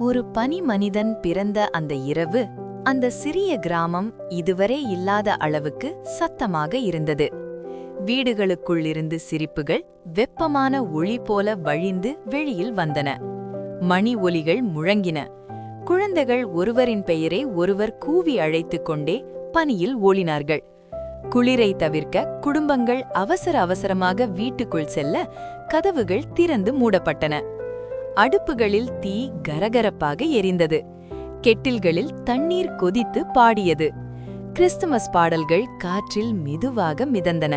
ஒரு பனி மனிதன் பிறந்த அந்த இரவு அந்த சிறிய கிராமம் இதுவரை இல்லாத அளவுக்கு சத்தமாக இருந்தது. வீடுகளுக்குள்ளிருந்து சிரிப்புகள் வெப்பமான ஒளி போல வழிந்து வெளியில் வந்தன. மணி ஒலிகள் முழங்கின. குழந்தைகள் ஒருவரின் பெயரை ஒருவர் கூவி அழைத்துக் கொண்டே பனியில் ஓடினார்கள். குளிரை தவிர்க்க குடும்பங்கள் அவசர அவசரமாக வீட்டுக்குள் செல்ல கதவுகள் திறந்து மூடப்பட்டன. அடுப்புகளில் தீ கரகரப்பாக எரிந்தது. கெட்டில்களில் தண்ணீர் கொதித்து பாடியது. கிறிஸ்துமஸ் பாடல்கள் காற்றில் மெதுவாக மிதந்தன.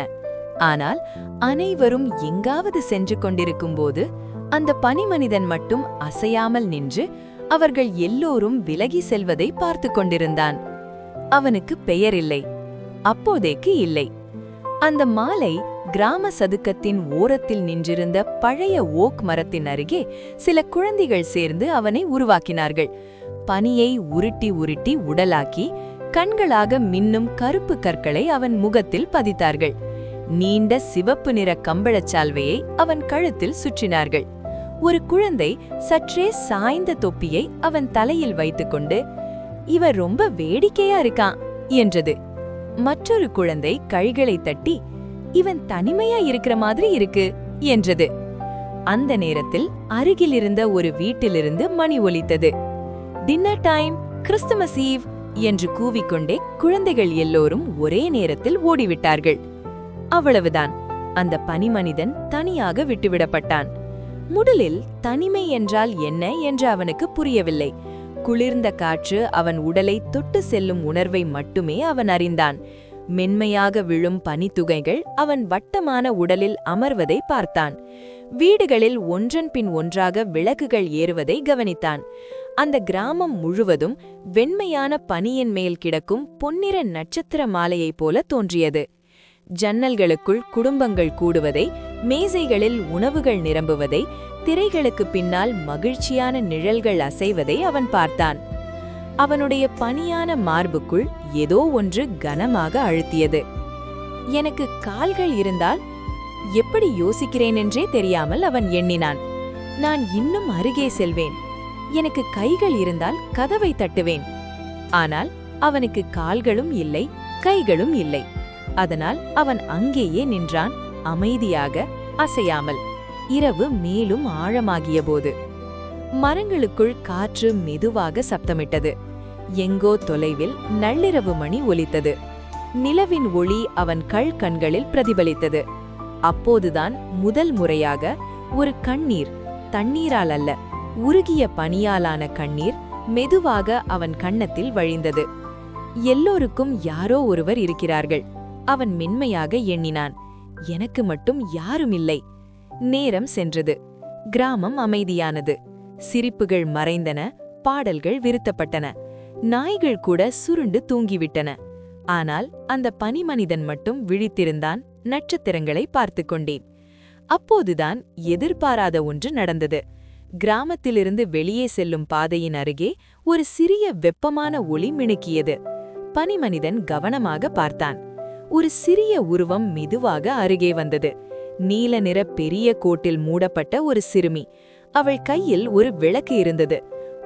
ஆனால் அனைவரும் எங்காவது சென்று கொண்டிருக்கும்போது அந்த பனிமனிதன் மட்டும் அசையாமல் நின்று அவர்கள் எல்லோரும் விலகி செல்வதை பார்த்து கொண்டிருந்தான். அவனுக்கு பெயரில்லை, அப்போதைக்கு இல்லை. அந்த மாலை கிராம சதுக்கத்தின் ஓரத்தில் நின்றிருந்த பழைய ஓக் மரத்தின் அருகே சில குழந்தைகள் சேர்ந்து அவனை உருவாக்கினார்கள். பனியை உருட்டி உருட்டி உடலாக்கி கண்களாக மின்னும் கருப்பு கற்களை அவன் முகத்தில் பதித்தார்கள். நீண்ட சிவப்பு நிற கம்பளச்சால்வையை அவன் கழுத்தில் சுற்றினார்கள். ஒரு குழந்தை சற்றே சாய்ந்த தொப்பியை அவன் தலையில் வைத்துக்கொண்டு, "இவர் ரொம்ப வேடிக்கையா இருக்கான்" என்றது. மற்றொரு குழந்தை கைகளை தட்டி, "இவன் தனிமையா இருக்கிற மாதிரி இருக்கு" என்றது. அந்த நேரத்தில் அருகில் இருந்த ஒரு வீட்டிலிருந்து மணி ஒலித்தது. "டின்னர் டைம், கிறிஸ்துமஸ் ஈவ்" என்று கூவிக்கொண்டே குழந்தைகள் எல்லோரும் ஒரே நேரத்தில் ஓடிவிட்டார்கள். அவ்வளவுதான், அந்த பனிமனிதன் தனியாக விட்டுவிடப்பட்டான். முதலில் தனிமை என்றால் என்ன என்று அவனுக்கு புரியவில்லை. குளிர்ந்த காற்று அவன் உடலை தொட்டு செல்லும் உணர்வை மட்டுமே அவன் அறிந்தான். மென்மையாக விழும் பனித்துகைகள் அவன் வட்டமான உடலில் அமர்வதை பார்த்தான். வீடுகளில் ஒன்றன் பின் ஒன்றாக விளக்குகள் ஏறுவதை கவனித்தான். அந்த கிராமம் முழுவதும் வெண்மையான பனியின் மேல் கிடக்கும் பொன்னிற நட்சத்திர மாலையைப் போல தோன்றியது. ஜன்னல்களுக்குள் குடும்பங்கள் கூடுவதை, மேசைகளில் உணவுகள் நிரம்புவதை, திரைகளுக்கு பின்னால் மகிழ்ச்சியான நிழல்கள் அசைவதை அவன் பார்த்தான். அவனுடைய பனியான மார்புக்குள் ஏதோ ஒன்று கனமாக அழுத்தியது. எனக்கு கால்கள் இருந்தால் எப்படி யோசிக்கிறேன் என்றே தெரியாமல் அவன் எண்ணினான். நான் இன்னும் அருகே செல்வேன். எனக்கு கைகள் இருந்தால் கதவை தட்டுவேன். ஆனால் அவனுக்கு கால்களும் இல்லை, கைகளும் இல்லை. அதனால் அவன் அங்கேயே நின்றான், அமைதியாக, அசையாமல். இரவு மேலும் ஆழமாகிய போது மரங்களுக்குள் காற்று மெதுவாக சப்தமிட்டது. எங்கோ தொலைவில் நள்ளிரவு மணி ஒலித்தது. நிலவின் ஒளி அவன் கண்களில் பிரதிபலித்தது. அப்போதுதான் முதல் முறையாக ஒரு கண்ணீர், தண்ணீரால் அல்ல, உருகிய பனியாலான கண்ணீர் மெதுவாக அவன் கன்னத்தில் வழிந்தது. எல்லோருக்கும் யாரோ ஒருவர் இருக்கிறார்கள், அவன் மென்மையாக எண்ணினான். எனக்கு மட்டும் யாருமில்லை. நேரம் சென்றது. கிராமம் அமைதியானது. சிரிப்புகள் மறைந்தன, பாடல்கள் விருத்தப்பட்டன. நாய்கள் கூட சுருண்டு தூங்கிவிட்டன. ஆனால் அந்த பனிமனிதன் மட்டும் விழித்திருந்தான், நட்சத்திரங்களை பார்த்து கொண்டேன். அப்போதுதான் எதிர்பாராத ஒன்று நடந்தது. கிராமத்திலிருந்து வெளியே செல்லும் பாதையின் அருகே ஒரு சிறிய வெப்பமான ஒளி மினுக்கியது. பனிமனிதன் கவனமாக பார்த்தான். ஒரு சிறிய உருவம் மெதுவாக அருகே வந்தது. நீல நிற பெரிய கோட்டில் மூடப்பட்ட ஒரு சிறுமி. அவள் கையில் ஒரு விளக்கு இருந்தது.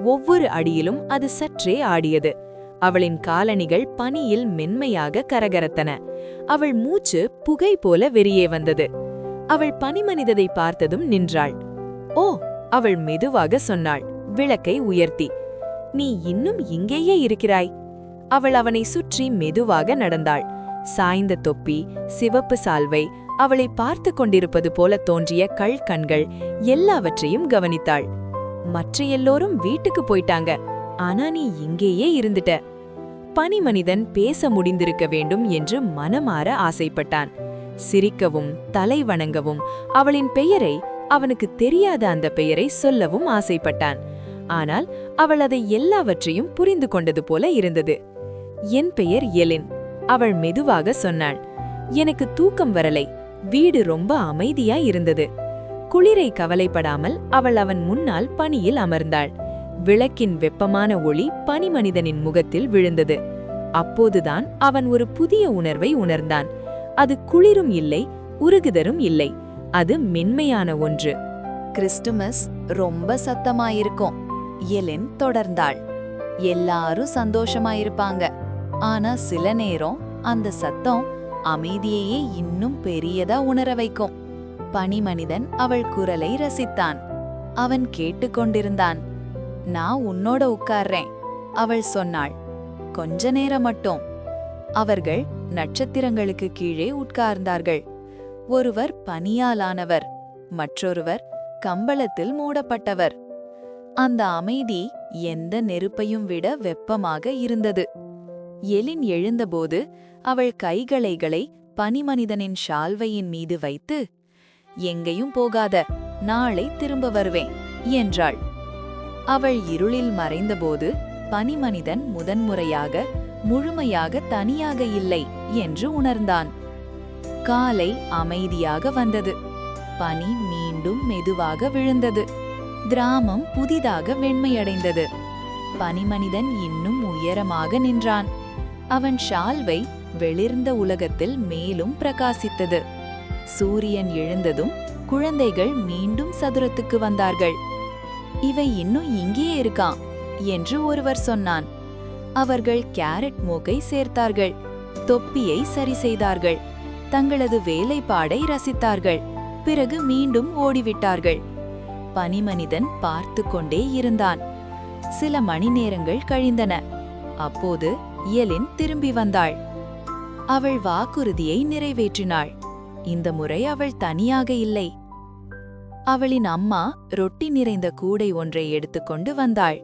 ஒவ்வொரு அடியிலும் அது சற்றே ஆடியது. அவளின் காலணிகள் பனியில் மென்மையாக கரகரத்தன. அவள் மூச்சு புகை போல வெளியே வந்தது. அவள் பனிமனிததை பார்த்ததும் நின்றாள். "ஓ," அவள் மெதுவாக சொன்னாள், விளக்கை உயர்த்தி. "நீ இன்னும் இங்கேயே இருக்கிறாய்." அவள் அவனை சுற்றி மெதுவாக நடந்தாள். சாய்ந்த தொப்பி, சிவப்பு சால்வை, அவளை பார்த்து கொண்டிருப்பது போல தோன்றிய கண்கள் எல்லாவற்றையும் கவனித்தாள். "மற்ற எல்லோரும் வீட்டுக்கு போயிட்டாங்க, ஆனா நீ இங்கேயே இருந்துட்ட." பனிமனிதன் பேச முடிந்திருக்க வேண்டும் என்று மனமாற ஆசைப்பட்டான். சிரிக்கவும், தலை வணங்கவும், அவளின் பெயரை, அவனுக்கு தெரியாத அந்த பெயரை சொல்லவும் ஆசைப்பட்டான். ஆனால் அவள் அதை எல்லாவற்றையும் புரிந்து கொண்டது போல இருந்தது. "என் பெயர் எலின்," அவள் மெதுவாக சொன்னாள். "எனக்கு தூக்கம் வரலை. வீடு ரொம்ப அமைதியா இருந்தது." குளிரை கவலைப்படாமல் அவள் அவன் முன்னால் பனியில் அமர்ந்தாள். விளக்கின் வெப்பமான ஒளி பனிமனிதனின் முகத்தில் விழுந்தது. அப்போதுதான் அவன் ஒரு புதிய உணர்வை உணர்ந்தான். அது குளிரும் இல்லை, உருகுதரும் இல்லை. அது மென்மையான ஒன்று. கிறிஸ்துமஸ் ரொம்ப சத்தமாயிருக்கும் எலின் தொடர்ந்தாள். எல்லாரும் சந்தோஷமாயிருப்பாங்க. ஆனா சில நேரம் அந்த சத்தம் அமைதியையே இன்னும் பெரியதா உணர வைக்கும். பனிமனிதன் அவள் குரலை ரசித்தான். அவன் கேட்டுக்கொண்டிருந்தான். நான் உன்னோட உட்கார்றேன், அவள் சொன்னாள். கொஞ்ச நேரம் மட்டும். அவர்கள் நட்சத்திரங்களுக்கு கீழே உட்கார்ந்தார்கள். ஒருவர் பனியாலானவர், மற்றொருவர் கம்பளத்தில் மூடப்பட்டவர். அந்த அமைதி எந்த நெருப்பையும் விட வெப்பமாக இருந்தது. எலின் எழுந்தபோது அவள் கைகளை பனிமனிதனின் ஷால்வையின் மீது வைத்து, எங்கேயும் போகாத, நாளை திரும்ப வருவேன் என்றாள். அவள் இருளில் மறைந்தபோது பனிமனிதன் முதன்முறையாக முழுமையாக தனியாக இல்லை என்று உணர்ந்தான். காலை அமைதியாக வந்தது. பனி மீண்டும் மெதுவாக விழுந்தது. கிராமம் புதிதாக வெண்மையடைந்தது. பனிமனிதன் இன்னும் உயரமாக நின்றான். அவன் ஷால்வை வெளிர்ந்த உலகத்தில் மேலும் பிரகாசித்தது. சூரியன் எழுந்ததும் குழந்தைகள் மீண்டும் சதுரத்துக்கு வந்தார்கள். இவை இன்னும் இங்கேயே இருக்கான் என்று ஒருவர் சொன்னான். அவர்கள் கேரட் மூக்கை சேர்த்தார்கள், தொப்பியை சரி செய்தார்கள், தங்களது வேலைப்பாடை ரசித்தார்கள். பிறகு மீண்டும் ஓடிவிட்டார்கள். பனிமனிதன் பார்த்து கொண்டே இருந்தான். சில மணி நேரங்கள் கழிந்தன. அப்போது எலின் திரும்பி வந்தாள். அவள் வாக்குறுதியை நிறைவேற்றினாள். இந்த முறை அவள் தனியாக இல்லை. அவளின் அம்மா ரொட்டி நிறைந்த கூடை ஒன்றை எடுத்துக்கொண்டு வந்தாள்.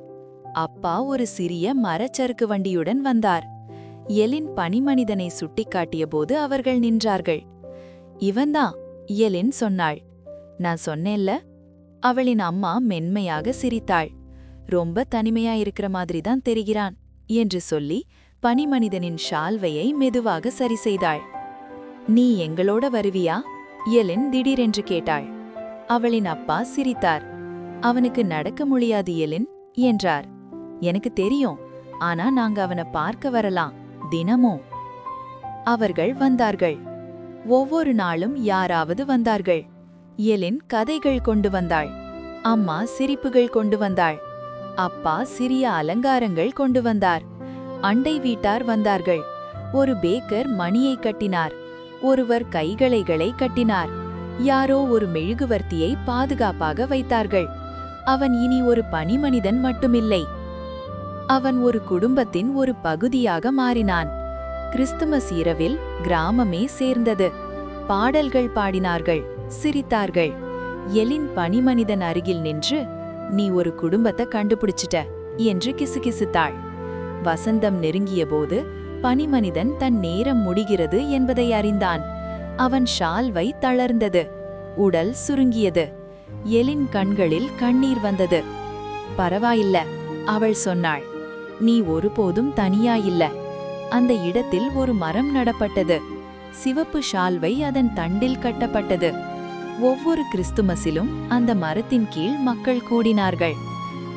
அப்பா ஒரு சிறிய மரச்சறுக்கு வண்டியுடன் வந்தார். எலின் பனிமனிதனை சுட்டிக்காட்டிய போது அவர்கள் நின்றார்கள். இவன்தான், எலின் சொன்னாள். நான் சொன்னேன்ல. அவளின் அம்மா மென்மையாக சிரித்தாள். ரொம்ப தனிமையா இருக்கிற மாதிரிதான் தெரிகிறான் என்று சொல்லி பனிமனிதனின் ஷால்வையை மெதுவாக சரி செய்தாள். நீ எங்களோட வருவியா? எலின் திடீரென்று கேட்டாள். அவளின் அப்பா சிரித்தார். அவனுக்கு நடக்க முடியாது எலின் என்றார். எனக்கு தெரியும், ஆனா நாங்க அவனை பார்க்க வரலாம், தினமும். அவர்கள் வந்தார்கள். ஒவ்வொரு நாளும் யாராவது வந்தார்கள். எலின் கதைகள் கொண்டு வந்தாள். அம்மா சிரிப்புகள் கொண்டு வந்தாள். அப்பா சிறிய அலங்காரங்கள் கொண்டு வந்தார். அண்டை வீட்டார் வந்தார்கள். ஒரு பேக்கர் மணியை கட்டினார். ஒருவர் கைகளை கட்டினார். யாரோ ஒரு மெழுகுவர்த்தியை பாதுகாப்பாக வைத்தார்கள். அவன் இனி ஒரு பனிமனிதன் மட்டுமில்லை. அவன் ஒரு குடும்பத்தின் ஒரு பகுதியாக மாறினான். கிறிஸ்துமஸ் இரவில் கிராமமே சேர்ந்தது. பாடல்கள் பாடினார்கள், சிரித்தார்கள். எலின் பனிமனிதன் அருகில் நின்று, நீ ஒரு குடும்பத்தை கண்டுபிடிச்சிட்ட என்று கிசுகிசுத்தாள். வசந்தம் நெருங்கியபோது பனிமனிதன் தன் நேரம் முடிகிறது என்பதை அறிந்தான். அவன் ஷால்வை தளர்ந்தது. உடல் சுருங்கியது. எலின் கண்களில் கண்ணீர் வந்தது. பரவாயில்ல, அவள் சொன்னாள். நீ ஒருபோதும் தனியாயில்ல. அந்த இடத்தில் ஒரு மரம் நடப்பட்டது. சிவப்பு ஷால்வை அதன் தண்டில் கட்டப்பட்டது. ஒவ்வொரு கிறிஸ்துமஸிலும் அந்த மரத்தின் கீழ் மக்கள் கூடினார்கள்.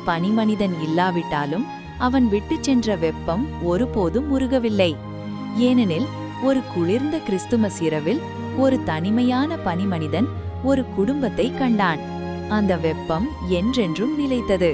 பனிமனிதன் இல்லாவிட்டாலும் அவன் விட்டுச் சென்ற வெப்பம் ஒருபோதும் உருகவில்லை. ஏனெனில் ஒரு குளிர்ந்த கிறிஸ்துமஸ் இரவில் ஒரு தனிமையான பனிமனிதன் ஒரு குடும்பத்தை கண்டான். அந்த வெப்பம் என்றென்றும் நிலைத்தது.